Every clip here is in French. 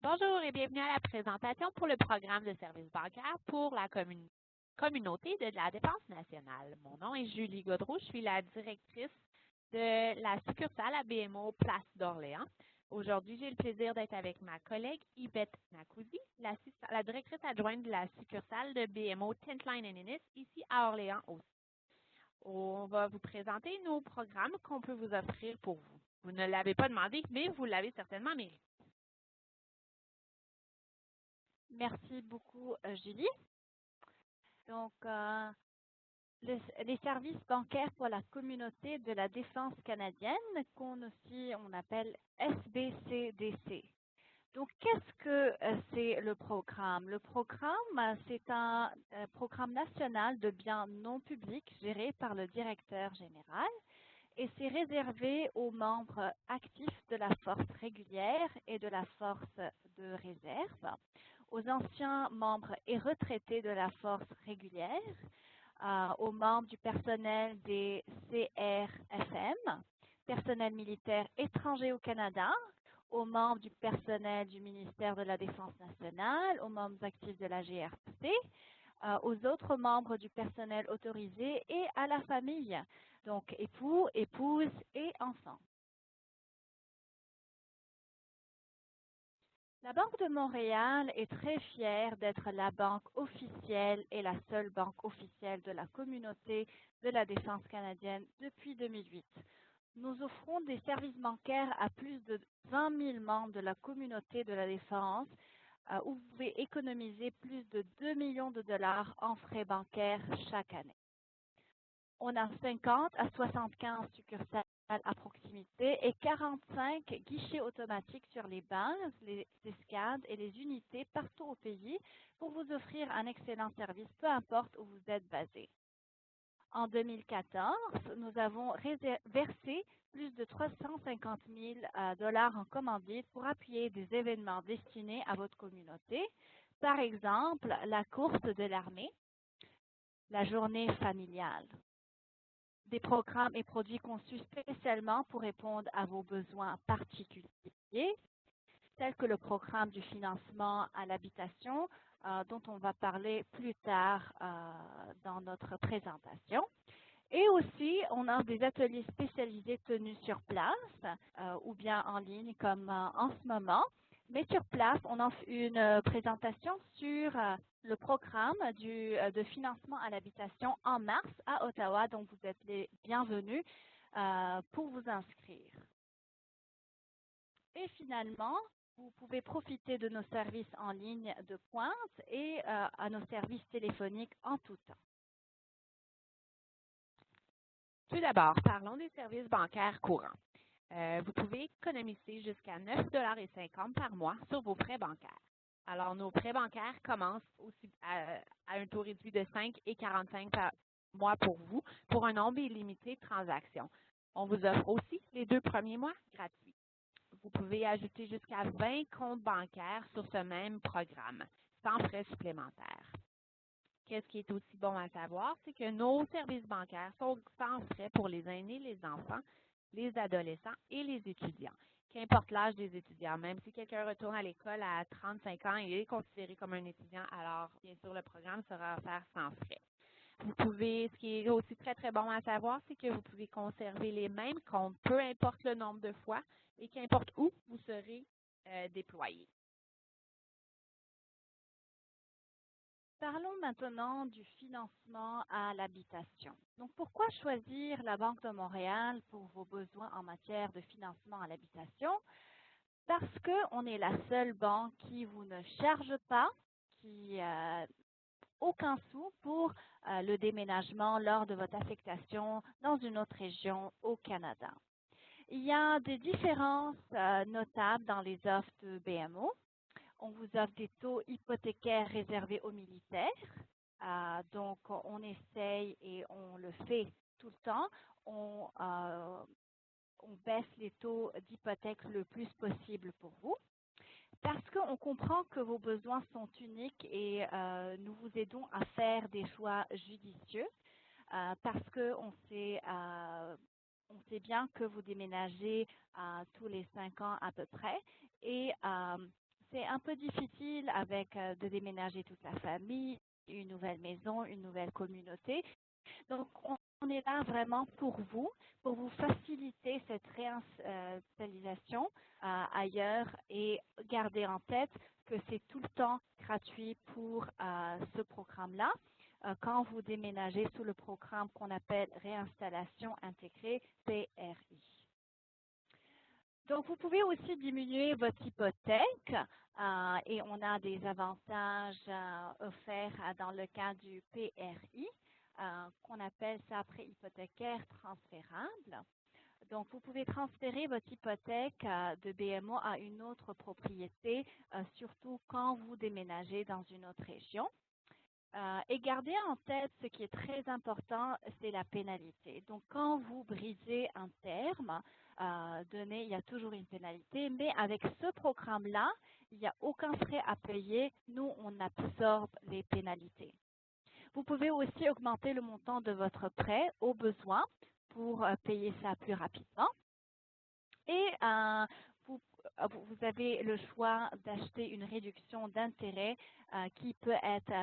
Bonjour et bienvenue à la présentation pour le programme de services bancaires pour la communauté de la Défense nationale. Mon nom est Julie Godreau, je suis la directrice de la succursale à BMO Place d'Orléans. Aujourd'hui, j'ai le plaisir d'être avec ma collègue Yvette Nacouzi, la directrice adjointe de la succursale de BMO Tintline Innis, ici à Orléans aussi. On va vous présenter nos programmes qu'on peut vous offrir pour vous. Vous ne l'avez pas demandé, mais vous l'avez certainement mérité. Merci beaucoup, Julie. Donc, les services bancaires pour la communauté de la défense canadienne, qu'on aussi on appelle SBCDC. Donc, qu'est-ce que c'est le programme? Le programme, c'est un programme national de biens non publics géré par le directeur général et c'est réservé aux membres actifs de la force régulière et de la force de réserve, aux anciens membres et retraités de la force régulière, aux membres du personnel des CRFM, personnel militaire étranger au Canada, aux membres du personnel du ministère de la Défense nationale, aux membres actifs de la GRC, aux autres membres du personnel autorisé et à la famille, donc époux, épouses et enfants. La Banque de Montréal est très fière d'être la banque officielle et la seule banque officielle de la communauté de la défense canadienne depuis 2008. Nous offrons des services bancaires à plus de 20 000 membres de la communauté de la défense où vous pouvez économiser plus de 2 millions de dollars en frais bancaires chaque année. On a 50 à 75 succursales à proximité et 45 guichets automatiques sur les bases, les escades et les unités partout au pays pour vous offrir un excellent service, peu importe où vous êtes basé. En 2014, nous avons versé plus de 350 000 dollars en commandite pour appuyer des événements destinés à votre communauté. Par exemple, la course de l'armée, la journée familiale. Des programmes et produits conçus spécialement pour répondre à vos besoins particuliers, tels que le programme du financement à l'habitation, dont on va parler plus tard dans notre présentation. Et aussi, on a des ateliers spécialisés tenus sur place ou bien en ligne comme en ce moment. Mais sur place, on offre une présentation sur le programme de financement à l'habitation en mars à Ottawa. Donc, vous êtes les bienvenus pour vous inscrire. Et finalement, vous pouvez profiter de nos services en ligne de pointe et à nos services téléphoniques en tout temps. Tout d'abord, parlons des services bancaires courants. Vous pouvez économiser jusqu'à 9,50 $ par mois sur vos frais bancaires. Alors, nos frais bancaires commencent aussi à un taux réduit de 5,45 $ par mois pour vous, pour un nombre illimité de transactions. On vous offre aussi les 2 premiers mois gratuits. Vous pouvez ajouter jusqu'à 20 comptes bancaires sur ce même programme, sans frais supplémentaires. Qu'est-ce qui est aussi bon à savoir, c'est que nos services bancaires sont sans frais pour les aînés, les enfants, les adolescents et les étudiants. Qu'importe l'âge des étudiants, même si quelqu'un retourne à l'école à 35 ans, il est considéré comme un étudiant, alors bien sûr le programme sera offert sans frais. Vous pouvez, ce qui est aussi très très bon à savoir, c'est que vous pouvez conserver les mêmes comptes, peu importe le nombre de fois et qu'importe où vous serez déployé. Parlons maintenant du financement à l'habitation. Donc, pourquoi choisir la Banque de Montréal pour vos besoins en matière de financement à l'habitation? Parce qu'on est la seule banque qui vous ne charge pas, qui aucun sou pour le déménagement lors de votre affectation dans une autre région au Canada. Il y a des différences notables dans les offres de BMO. On vous offre des taux hypothécaires réservés aux militaires. Donc, on essaye et on le fait tout le temps. On baisse les taux d'hypothèque le plus possible pour vous parce qu'on comprend que vos besoins sont uniques et nous vous aidons à faire des choix judicieux parce qu'on sait bien que vous déménagez tous les 5 ans à peu près et c'est un peu difficile avec de déménager toute la famille, une nouvelle maison, une nouvelle communauté. Donc, on est là vraiment pour vous faciliter cette réinstallation ailleurs et garder en tête que c'est tout le temps gratuit pour ce programme-là quand vous déménagez sous le programme qu'on appelle Réinstallation intégrée, PRI. Donc, vous pouvez aussi diminuer votre hypothèque et on a des avantages offerts dans le cas du PRI, qu'on appelle ça prêt hypothécaire transférable. Donc, vous pouvez transférer votre hypothèque de BMO à une autre propriété, surtout quand vous déménagez dans une autre région. Et gardez en tête, ce qui est très important, c'est la pénalité. Donc, quand vous brisez un terme donné, il y a toujours une pénalité, mais avec ce programme-là, il n'y a aucun frais à payer. Nous, on absorbe les pénalités. Vous pouvez aussi augmenter le montant de votre prêt au besoin pour payer ça plus rapidement. Et vous avez le choix d'acheter une réduction d'intérêt qui peut être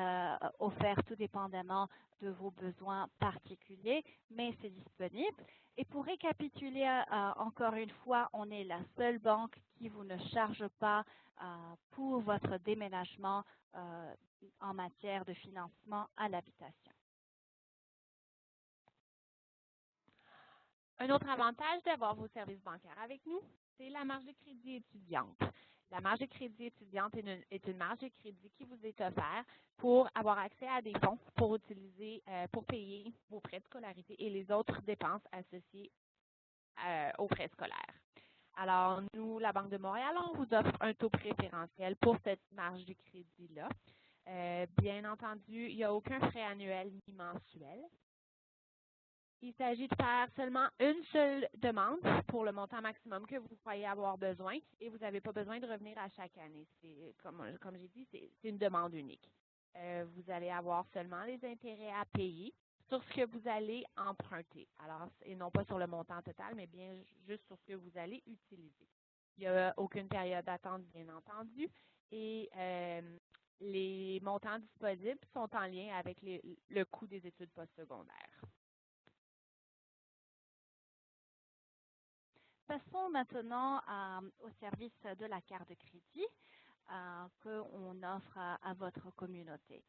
offerte tout dépendamment de vos besoins particuliers, mais c'est disponible. Et pour récapituler encore une fois, on est la seule banque qui vous ne charge pas pour votre déménagement en matière de financement à l'habitation. Un autre avantage d'avoir vos services bancaires avec nous, c'est la marge de crédit étudiante. La marge de crédit étudiante est une marge de crédit qui vous est offerte pour avoir accès à des fonds pour utiliser, pour payer vos frais de scolarité et les autres dépenses associées aux frais scolaires. Alors, nous, la Banque de Montréal, on vous offre un taux préférentiel pour cette marge de crédit-là. Bien entendu, il n'y a aucun frais annuel ni mensuel. Il s'agit de faire seulement une seule demande pour le montant maximum que vous croyez avoir besoin et vous n'avez pas besoin de revenir à chaque année. C'est, comme j'ai dit, c'est une demande unique. Vous allez avoir seulement les intérêts à payer sur ce que vous allez emprunter. Alors, et non pas sur le montant total, mais bien juste sur ce que vous allez utiliser. Il n'y a aucune période d'attente, bien entendu, et les montants disponibles sont en lien avec le coût des études postsecondaires. Passons maintenant au service de la carte de crédit qu'on offre à votre communauté.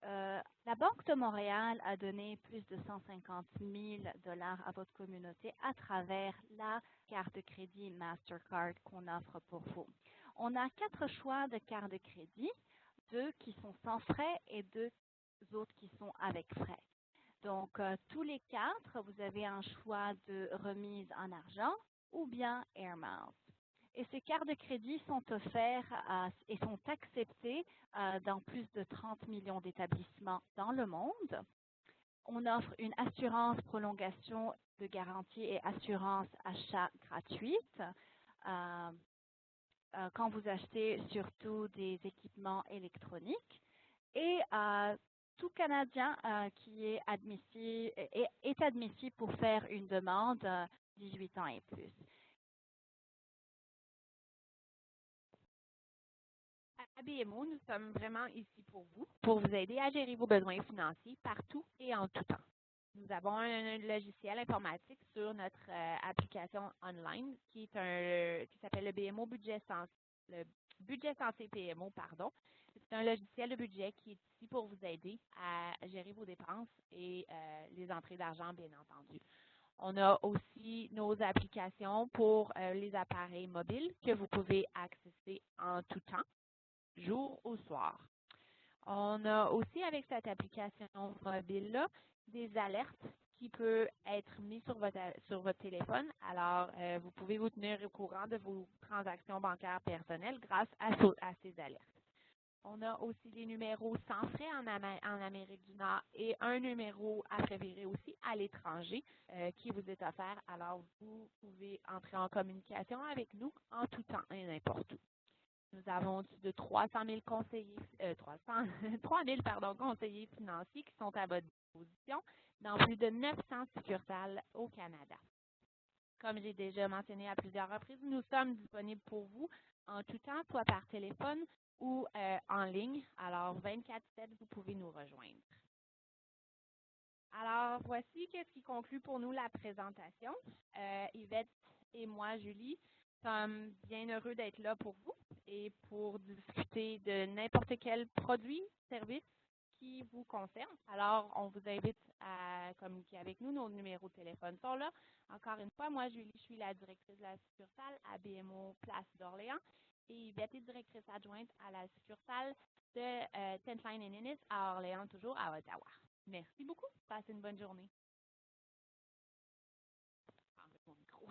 La Banque de Montréal a donné plus de 150 000 $ à votre communauté à travers la carte de crédit Mastercard qu'on offre pour vous. On a 4 choix de carte de crédit, 2 qui sont sans frais et 2 autres qui sont avec frais. Donc, tous les 4, vous avez un choix de remise en argent ou bien Air Miles. Et ces cartes de crédit sont offertes et sont acceptées dans plus de 30 millions d'établissements dans le monde. On offre une assurance prolongation de garantie et assurance achat gratuite quand vous achetez surtout des équipements électroniques. Et tout Canadien qui est admissible pour faire une demande 18 ans et plus. À BMO, nous sommes vraiment ici pour vous aider à gérer vos besoins financiers partout et en tout temps. Nous avons un logiciel informatique sur notre application online qui s'appelle le BMO Budget Sensé PMO, pardon. C'est un logiciel de budget qui est ici pour vous aider à gérer vos dépenses et les entrées d'argent, bien entendu. On a aussi nos applications pour les appareils mobiles que vous pouvez accéder en tout temps, jour ou soir. On a aussi avec cette application mobile-là des alertes qui peuvent être mises sur votre téléphone. Alors, vous pouvez vous tenir au courant de vos transactions bancaires personnelles grâce à ces alertes. On a aussi des numéros sans frais en Amérique du Nord et un numéro à préférer aussi à l'étranger qui vous est offert. Alors, vous pouvez entrer en communication avec nous en tout temps et n'importe où. Nous avons plus de 300 000 conseillers, 3 000 conseillers financiers qui sont à votre disposition dans plus de 900 succursales au Canada. Comme j'ai déjà mentionné à plusieurs reprises, nous sommes disponibles pour vous en tout temps, soit par téléphone ou en ligne. Alors, 24/7, vous pouvez nous rejoindre. Alors, voici ce qui conclut pour nous la présentation. Yvette et moi, Julie, sommes bien heureux d'être là pour vous et pour discuter de n'importe quel produit, service qui vous concerne. Alors, on vous invite à communiquer avec nous. Nos numéros de téléphone sont là. Encore une fois, moi, Julie, je suis la directrice de la succursale à BMO Place d'Orléans et Yvette est directrice adjointe à la succursale de Tent Line & Innis à Orléans, toujours à Ottawa. Merci beaucoup. Passez une bonne journée. Enlève mon micro.